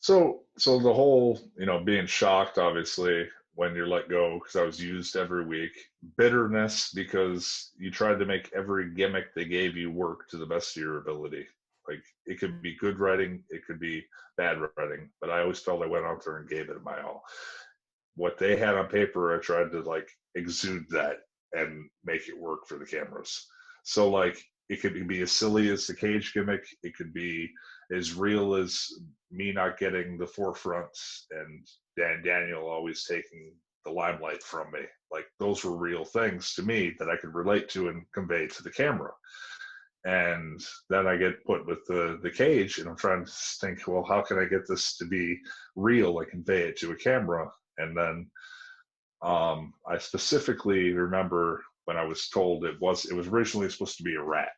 So the whole, being shocked, obviously, when you're let go, because I was used every week, bitterness because you tried to make every gimmick they gave you work to the best of your ability. Like it could be good writing, it could be bad writing, but I always felt I went out there and gave it my all. What they had on paper, I tried to like exude that and make it work for the cameras. So like it could be as silly as the cage gimmick, it could be as real as me not getting the forefront and Daniel always taking the limelight from me. Like those were real things to me that I could relate to and convey to the camera. And then I get put with the cage, and I'm trying to think, well, how can I get this to be real? I convey it to a camera, and then I specifically remember when I was told it was originally supposed to be a rat.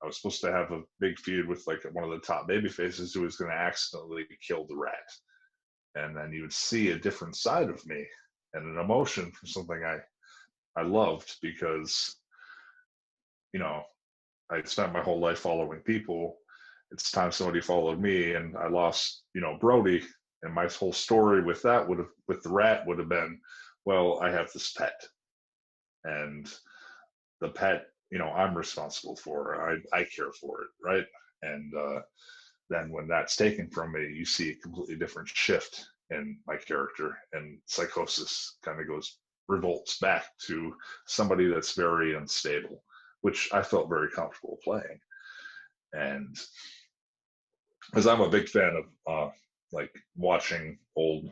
I was supposed to have a big feud with like one of the top baby faces who was going to accidentally kill the rat, and then you would see a different side of me and an emotion from something I loved because you know I spent my whole life following people. It's time somebody followed me, and I lost, Brody. And my whole story with that with the rat would have been, well, I have this pet, and the pet, I'm responsible for. I care for it, right? And then when that's taken from me, you see a completely different shift in my character, and psychosis kind of revolts back to somebody that's very unstable, which I felt very comfortable playing. And because I'm a big fan of like watching old,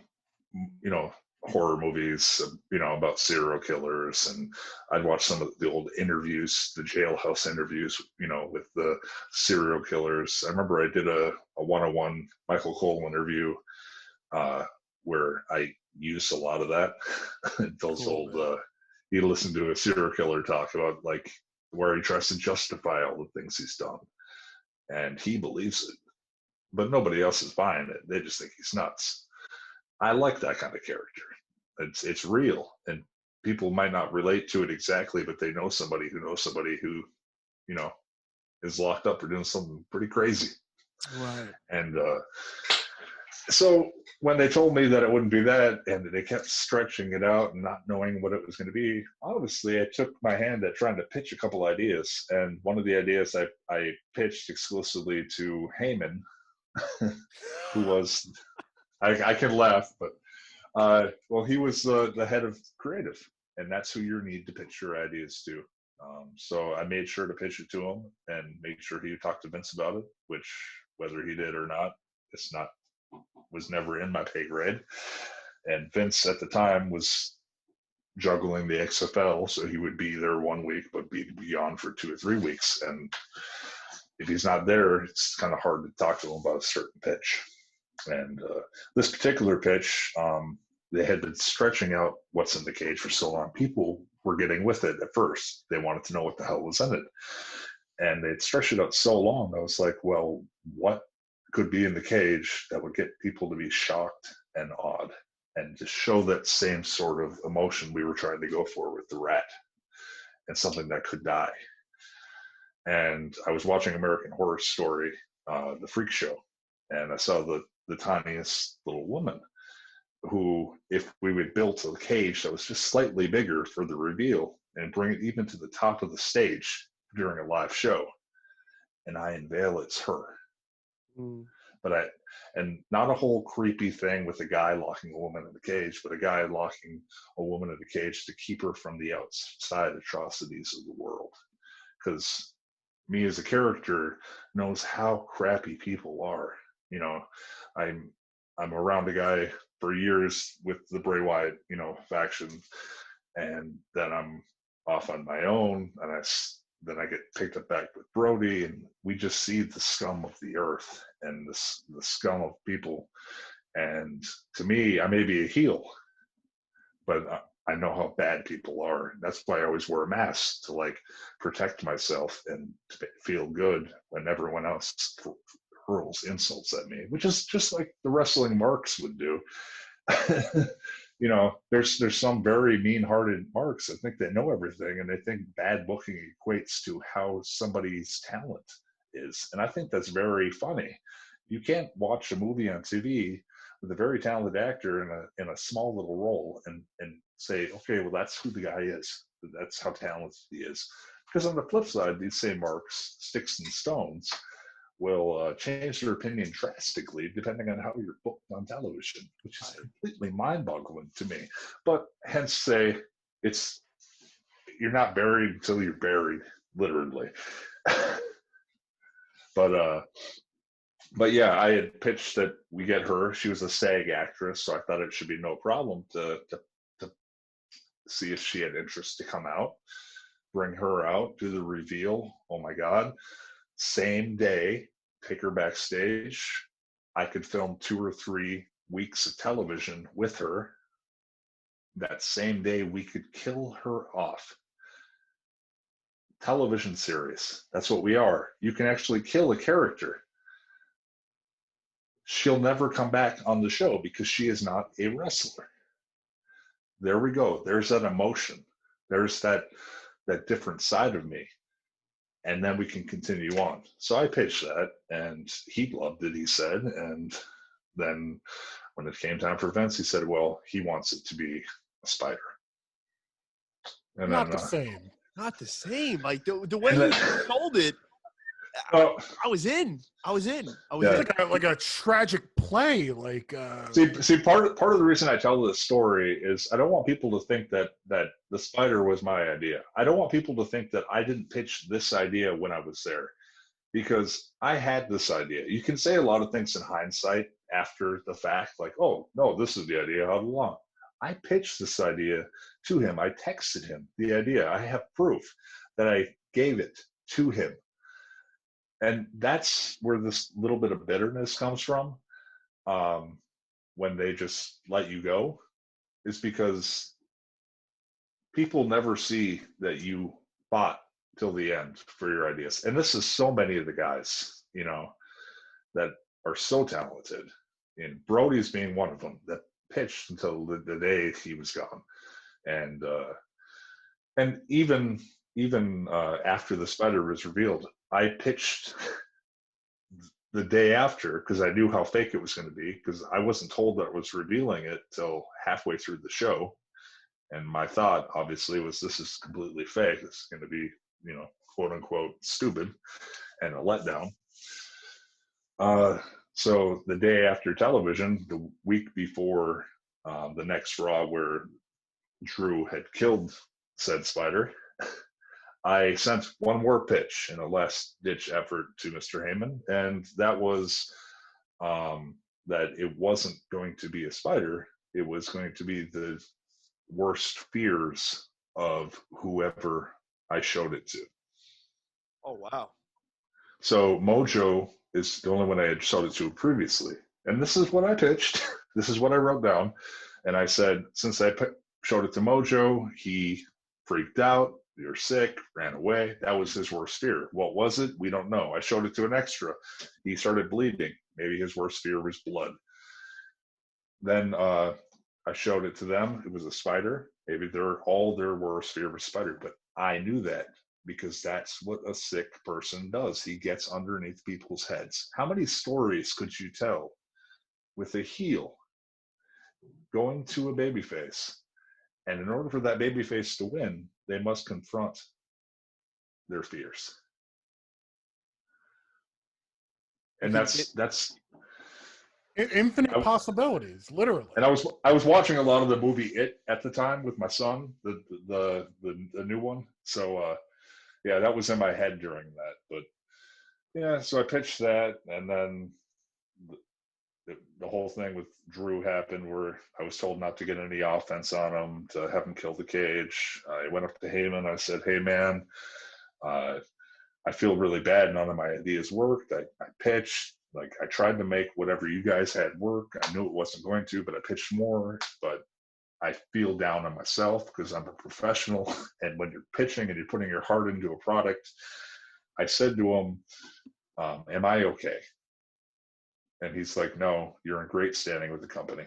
you know, horror movies, about serial killers, and I'd watch some of the old interviews, the jailhouse interviews, with the serial killers. I remember I did a one-on-one Michael Cole interview where I used a lot of that. Those Cool, old, man. you listen to a serial killer talk about like where he tries to justify all the things he's done, and he believes it, but nobody else is buying it. They just think he's nuts. I like that kind of character. It's real, and people might not relate to it exactly, but they know somebody who knows somebody who, you know, is locked up or doing something pretty crazy. Right. And so when they told me that it wouldn't be that, and they kept stretching it out and not knowing what it was going to be, obviously I took my hand at trying to pitch a couple ideas. And one of the ideas I pitched exclusively to Heyman, who was, I can laugh, but well, he was the head of creative, and that's who you need to pitch your ideas to. So I made sure to pitch it to him and make sure he talked to Vince about it, which whether he did or not, it's not was never in my pay grade. And Vince at the time was juggling the XFL, so he would be there 1 week but be gone for 2 or 3 weeks. And if he's not there, it's kind of hard to talk to him about a certain pitch. And this particular pitch, they had been stretching out what's in the cage for so long. People were getting with it at first. They wanted to know what the hell was in it. And they'd stretched it out so long, I was like, well, what could be in the cage that would get people to be shocked and awed and to show that same sort of emotion we were trying to go for with the rat and something that could die. And I was watching American Horror Story, the Freak Show, and I saw the tiniest little woman who, if we would build a cage that was just slightly bigger for the reveal and bring it even to the top of the stage during a live show, and I unveil it's her. Mm. And not a whole creepy thing with a guy locking a woman in the cage, but a guy locking a woman in the cage to keep her from the outside atrocities of the world. Because me as a character knows how crappy people are. I'm I'm around a guy for years with the Bray Wyatt, faction, and then I'm off on my own, and then I get picked up back with Brody, and we just see the scum of the earth and the scum of people. And to me, I may be a heel, but I know how bad people are. That's why I always wear a mask to like protect myself and to feel good when everyone else hurls insults at me, which is just like the wrestling marks would do. There's some very mean-hearted marks that think they know everything, and they think bad booking equates to how somebody's talent is, and I think that's very funny. You can't watch a movie on TV with a very talented actor in a small little role, and say, okay, well, that's who the guy is. That's how talented he is. Because on the flip side, these same marks, sticks and stones, will change their opinion drastically depending on how you're booked on television, which is completely mind-boggling to me. But hence say it's you're not buried until you're buried, literally. But yeah, I had pitched that we get her. She was a SAG actress, so I thought it should be no problem to see if she had interest to come out, bring her out, do the reveal. Oh my God. Same day, take her backstage. I could film 2 or 3 weeks of television with her. That same day, we could kill her off. Television series. That's what we are. You can actually kill a character. She'll never come back on the show because she is not a wrestler. There we go. There's that emotion. There's that different side of me. And then we can continue on. So I pitched that, and he loved it, he said. And then when it came time for Vince, he said, well, he wants it to be a spider. And Not then, the same. Not the same. Like the way and you then, sold it, oh, I was in. I was in. Yeah. Like a tragic play. Like see, part of the reason I tell this story is I don't want people to think that the spider was my idea. I don't want people to think that I didn't pitch this idea when I was there, because I had this idea. You can say a lot of things in hindsight after the fact, like, oh no, this is the idea all along. I pitched this idea to him. I texted him the idea. I have proof that I gave it to him. And that's where this little bit of bitterness comes from, when they just let you go, is because people never see that you fought till the end for your ideas. And this is so many of the guys, that are so talented. And Brody's being one of them that pitched until the day he was gone. And even after the spider was revealed, I pitched the day after because I knew how fake it was going to be, because I wasn't told that I was revealing it till halfway through the show. And my thought, obviously, was this is completely fake. This is going to be, quote unquote, stupid and a letdown. So the day after television, the week before the next Raw where Drew had killed said spider, I sent one more pitch in a last-ditch effort to Mr. Heyman, and that was that it wasn't going to be a spider. It was going to be the worst fears of whoever I showed it to. Oh, wow. So Mojo is the only one I had showed it to previously. And this is what I pitched. This is what I wrote down. And I said, since I showed it to Mojo, he freaked out. You're sick, ran away. That was his worst fear. What was it? We don't know. I showed it to an extra. He started bleeding. Maybe his worst fear was blood. Then I showed it to them. It was a spider. Maybe their worst fear was spider. But I knew that because that's what a sick person does. He gets underneath people's heads. How many stories could you tell with a heel going to a babyface? And in order for that babyface to win, they must confront their fears. And that's infinite possibilities, literally. And I was watching a lot of the movie It at the time with my son, the new one. So yeah, that was in my head during that. But yeah, so I pitched that, and then the whole thing with Drew happened where I was told not to get any offense on him, to have him kill the cage. I went up to Heyman. I said, hey, man, I feel really bad. None of my ideas worked. I pitched. Like, I tried to make whatever you guys had work. I knew it wasn't going to, but I pitched more. But I feel down on myself because I'm a professional. And when you're pitching and you're putting your heart into a product, I said to him, am I okay? And he's like, no, you're in great standing with the company.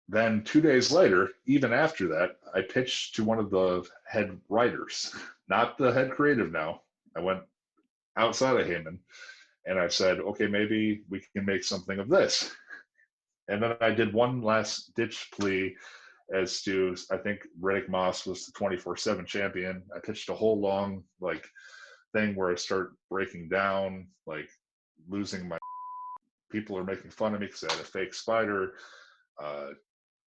Then 2 days later, even after that, I pitched to one of the head writers, not the head creative now. I went outside of Heyman, And I said, okay, maybe we can make something of this. And then I did one last ditch plea as to, I think Riddick Moss was the 24/7 champion. I pitched a whole long like thing where I start breaking down, like losing my. People are making fun of me because I had a fake spider.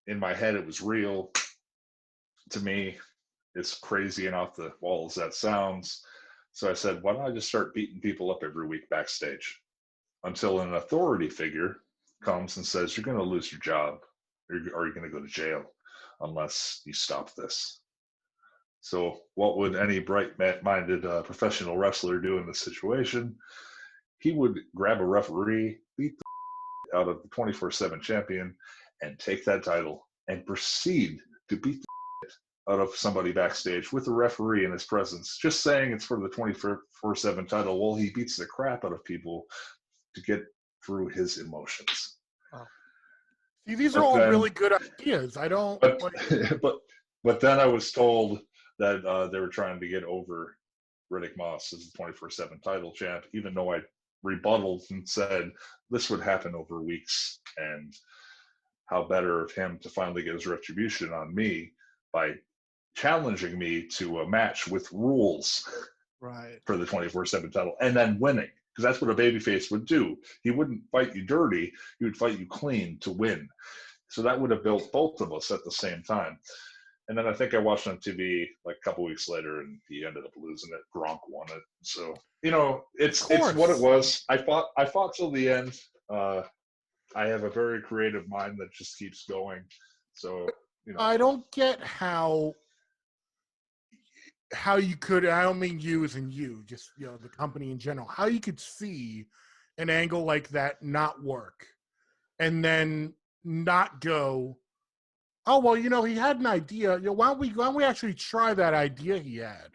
In my head, it was real. To me, it's crazy and off the wall as that sounds. So I said, why don't I just start beating people up every week backstage until an authority figure comes and says, you're going to lose your job or you're going to go to jail unless you stop this. So what would any bright-minded professional wrestler do in this situation? He would grab a referee, beat the out of the 24/7 champion, and take that title and proceed to beat the out of somebody backstage with a referee in his presence, just saying it's for the 24/7 title while he beats the crap out of people to get through his emotions. Oh. See, these are all really good ideas. I don't. But then I was told that they were trying to get over Riddick Moss as the 24/7 title champ, even though I rebutted and said this would happen over weeks, and how better of him to finally get his retribution on me by challenging me to a match with rules Right. for the 24/7 title and then winning, because that's what a babyface would do. He wouldn't fight you dirty, he would fight you clean to win. So that would have built both of us at the same time. And then I think I watched on TV like a couple weeks later, and he ended up losing it. Gronk won it. So it's what it was. I fought till the end. I have a very creative mind that just keeps going. So I don't get how you could. I don't mean you as in you, just the company in general. How you could see an angle like that not work, and then not go. Oh well, he had an idea. Why don't we actually try that idea he had?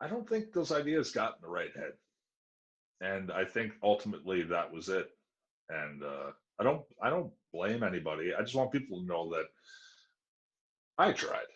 I don't think those ideas got in the right head, and I think ultimately that was it. And I don't blame anybody. I just want people to know that I tried.